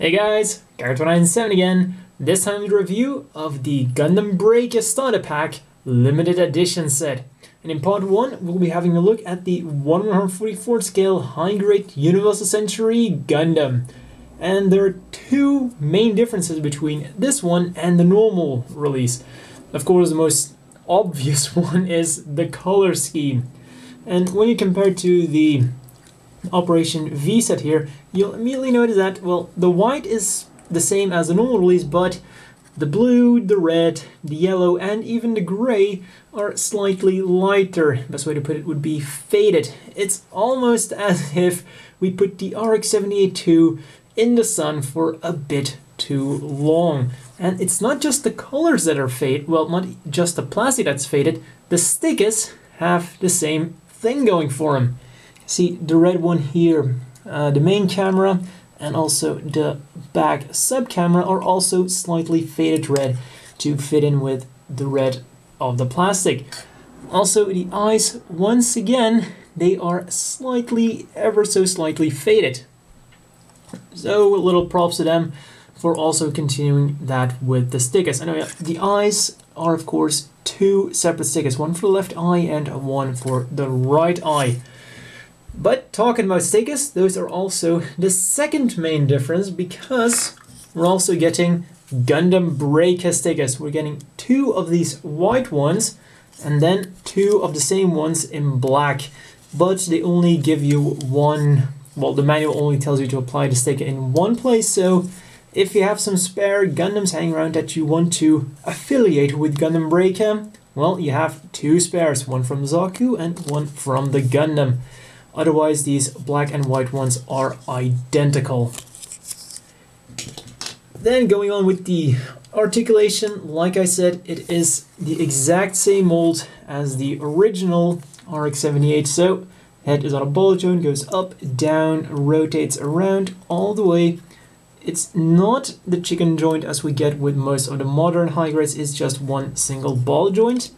Hey guys, Character97 again. This time with a review of the Gundam Break Starter Pack Limited Edition set. And in part 1, we'll be having a look at the 1/144 scale high-grade Universal Century Gundam. And there are two main differences between this one and the normal release. Of course, the most obvious one is the color scheme. And when you compare it to the Operation V set here, you'll immediately notice that, well, the white is the same as the normal release, but the blue, the red, the yellow, and even the gray are slightly lighter. Best way to put it would be faded. It's almost as if we put the RX-78-2 in the sun for a bit too long. And it's not just the colors that are faded, well, not just the plastic that's faded, the stickers have the same thing going for them. See, the red one here, the main camera and also the back sub camera are also slightly faded red to fit in with the red of the plastic. Also, the eyes, once again, they are slightly, ever so slightly faded. So, little props to them for also continuing that with the stickers. Anyway, the eyes are, of course, two separate stickers, one for the left eye and one for the right eye. But talking about stickers, those are also the second main difference, because we're also getting Gundam Breaker stickers. We're getting two of these white ones and then two of the same ones in black, but they only give you one. Well, the manual only tells you to apply the sticker in one place, so if you have some spare Gundams hanging around that you want to affiliate with Gundam Breaker, well, you have two spares, one from Zaku and one from the Gundam. Otherwise, these black and white ones are identical. Then going on with the articulation, like I said, it is the exact same mold as the original RX-78. So head is on a ball joint, goes up, down, rotates around all the way. It's not the chicken joint as we get with most of the modern high grades, it's just one single ball joint.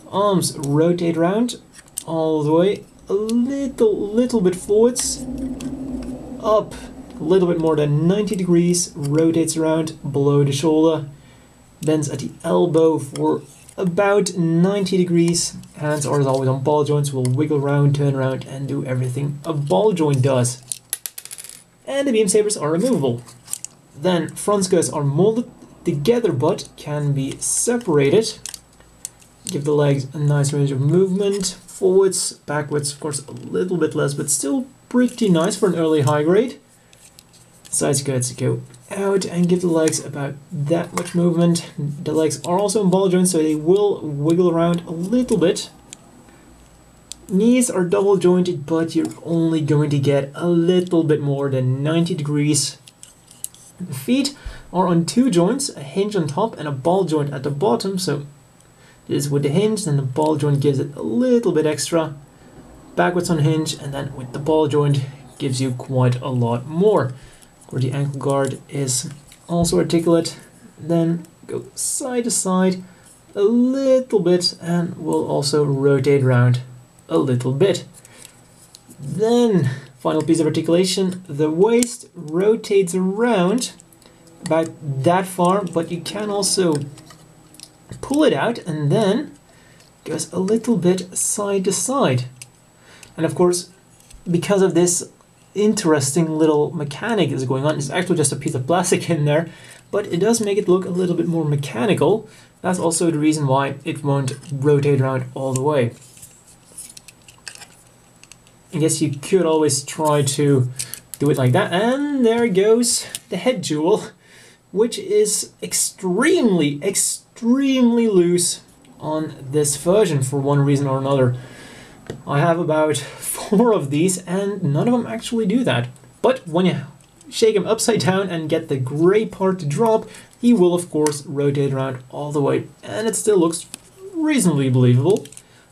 Arms rotate around all the way. A little bit forwards, up a little bit more than 90 degrees, rotates around below the shoulder, bends at the elbow for about 90 degrees. Hands are as always on ball joints, will wiggle around, turn around, and do everything a ball joint does. And the beam sabers are removable. Then front skirts are molded together but can be separated. Give the legs a nice range of movement. Forwards, backwards, of course, a little bit less, but still pretty nice for an early high grade. Side skirts go out and give the legs about that much movement. The legs are also in ball joints, so they will wiggle around a little bit. Knees are double jointed, but you're only going to get a little bit more than 90 degrees. The feet are on two joints, a hinge on top and a ball joint at the bottom, so this is with the hinge, and the ball joint gives it a little bit extra. Backwards on hinge, and then with the ball joint gives you quite a lot more. Where the ankle guard is also articulate. Then go side to side a little bit, and will also rotate around a little bit. Then, final piece of articulation, the waist rotates around about that far, but you can also pull it out and then goes a little bit side to side. And of course, because of this interesting little mechanic is going on, it's actually just a piece of plastic in there, but it does make it look a little bit more mechanical. That's also the reason why it won't rotate around all the way. I guess you could always try to do it like that, and there goes the head jewel, which is extremely loose on this version for one reason or another. I have about 4 of these and none of them actually do that. But when you shake him upside down and get the gray part to drop, he will of course rotate around all the way, and it still looks reasonably believable.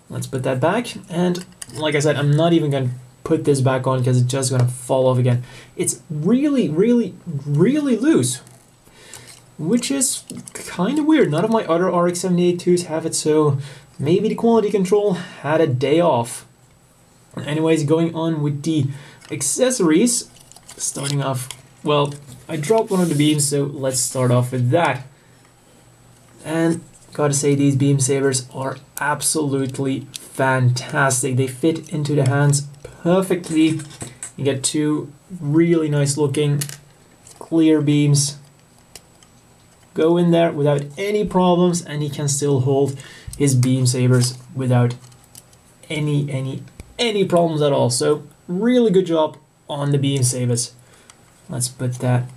Let's put that back, and like I said, I'm not even going to put this back on because it's just going to fall off again. It's really loose, which is kind of weird. None of my other RX-78-2s have it, so maybe the quality control had a day off. Anyways, going on with the accessories, starting off well, I dropped one of the beams, so let's start off with that. And gotta say, these beam sabers are absolutely fantastic. They fit into the hands perfectly. You get two really nice looking clear beams. Go in there without any problems, and he can still hold his beam sabers without any problems at all. So really good job on the beam sabers. Let's put that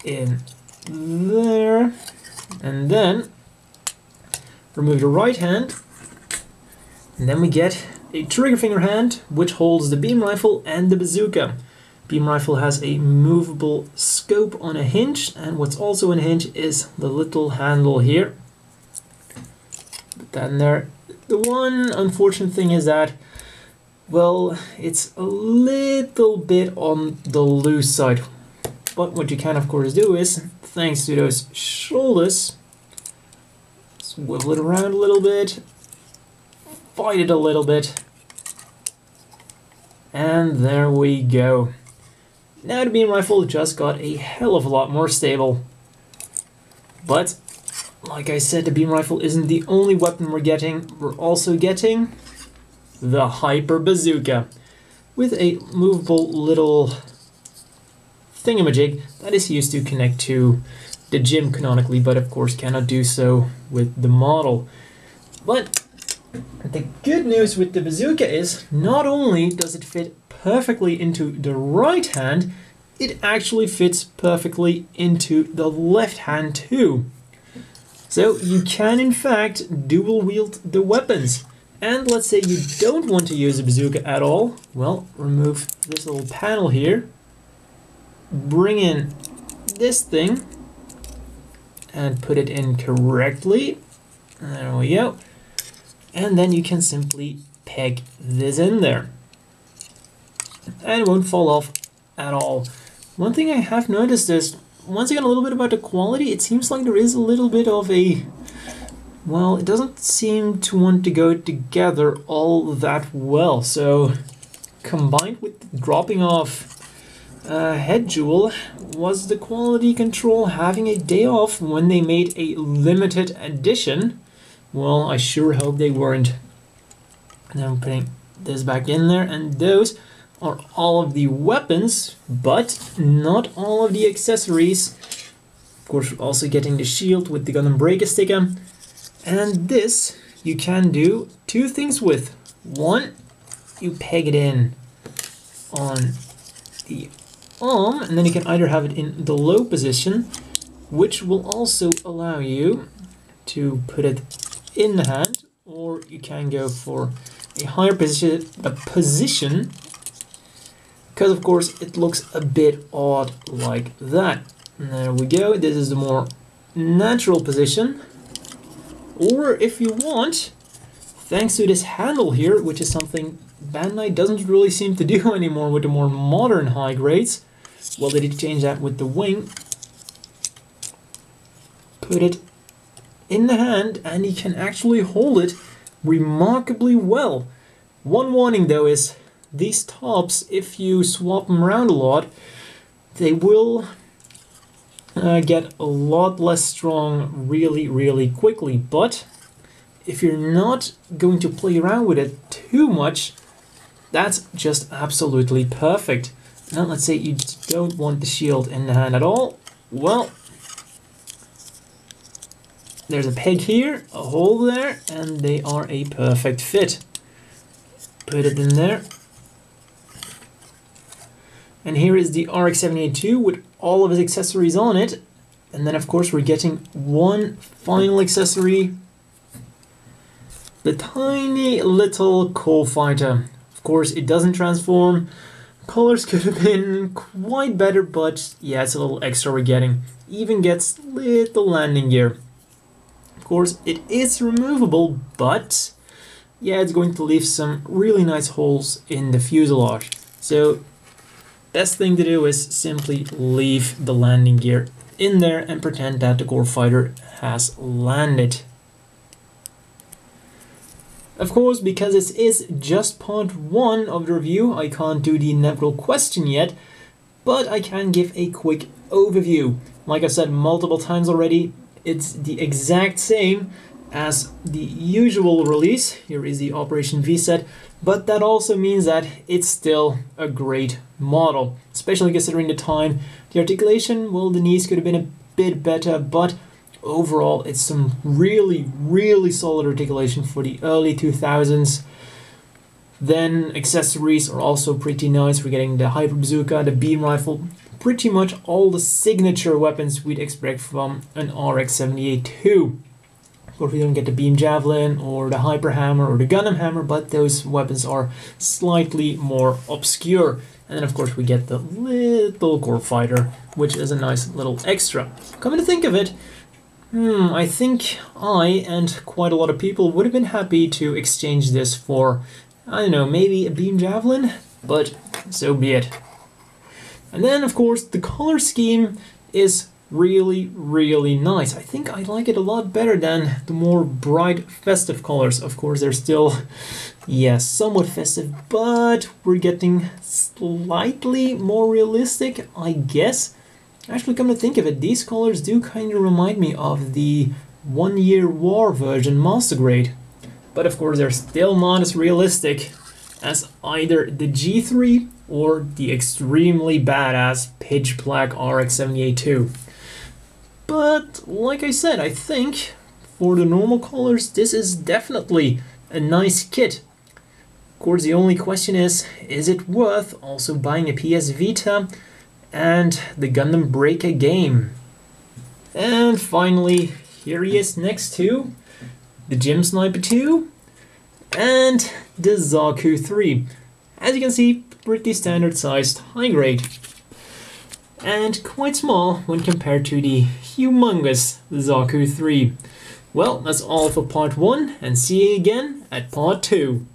in there, and then remove the right hand, and then we get a trigger finger hand which holds the beam rifle and the bazooka. Beam rifle has a movable scope on a hinge, and what's also on a hinge is the little handle here. Put that in there. The one unfortunate thing is that, well, it's a little bit on the loose side. But what you can of course do is, thanks to those shoulders, swivel it around a little bit, fight it a little bit, and there we go. Now the beam rifle just got a hell of a lot more stable. But, like I said, the beam rifle isn't the only weapon we're getting. We're also getting the Hyper Bazooka, with a movable little thingamajig that is used to connect to the gym canonically, but of course cannot do so with the model. But the good news with the bazooka is, not only does it fit perfectly into the right hand, it actually fits perfectly into the left hand too. So you can in fact dual wield the weapons. And let's say you don't want to use a bazooka at all, well, remove this little panel here, bring in this thing and put it in correctly. There we go. And then you can simply peg this in there, and it won't fall off at all. One thing I have noticed is, once again, a little bit about the quality, it seems like there is a little bit of a, well, it doesn't seem to want to go together all that well. So combined with dropping off head jewel, was the quality control having a day off when they made a limited edition? Well, I sure hope they weren't. Now I'm putting this back in there, and those are all of the weapons, but not all of the accessories. Of course, we're also getting the shield with the Gundam breaker sticker. And this you can do two things with. One, you peg it in on the arm, and then you can either have it in the low position, which will also allow you to put it in the hand, or you can go for a higher position, because of course it looks a bit odd like that. And there we go, this is the more natural position. Or if you want, thanks to this handle here, which is something Bandai doesn't really seem to do anymore with the more modern high grades, well, they did change that with the wing. Put it in the hand, and you can actually hold it remarkably well. One warning though is, these tops, if you swap them around a lot, they will get a lot less strong really quickly. But if you're not going to play around with it too much, that's just absolutely perfect. Now let's say you don't want the shield in the hand at all. Well, there's a peg here, a hole there, and they are a perfect fit. Put it in there. And here is the RX-78-2 with all of its accessories on it. And then of course we're getting one final accessory. The tiny little coal fighter. Of course it doesn't transform. Colors could have been quite better, but yeah, it's a little extra we're getting. Even gets little landing gear. Of course it is removable, but yeah, it's going to leave some really nice holes in the fuselage. So best thing to do is simply leave the landing gear in there and pretend that the core fighter has landed. Of course, because this is just part 1 of the review, I can't do the inevitable question yet. but I can give a quick overview. Like I said multiple times already, it's the exact same as the usual release. Here is the Operation V set, but that also means that it's still a great model, especially considering the time. The articulation, well, the knees could have been a bit better, but overall it's some really solid articulation for the early 2000s. Then accessories are also pretty nice. We're getting the Hyper Bazooka, the beam rifle, pretty much all the signature weapons we'd expect from an RX-78-2. Of course, we don't get the beam javelin or the hyper hammer or the Gundam hammer, but those weapons are slightly more obscure. And then of course we get the little core fighter, which is a nice little extra. Coming to think of it, I think I and quite a lot of people would have been happy to exchange this for, I don't know, maybe a beam javelin, but so be it. And then of course the color scheme is really nice. I think I like it a lot better than the more bright festive colors. Of course they're still, yes, somewhat festive, but we're getting slightly more realistic, I guess. Actually, come to think of it, these colors do kind of remind me of the 1 Year War version Master Grade. But of course they're still not as realistic as either the G3 or the extremely badass pitch black RX-78-2. But like I said, I think for the normal colors this is definitely a nice kit. Of course the only question is it worth also buying a PS Vita and the Gundam Breaker game? And finally, here he is next to the Gym Sniper 2 and the Zaku 3. As you can see, pretty standard sized high grade. And quite small when compared to the humongous Zaku 3. Well, that's all for part 1, and see you again at part 2.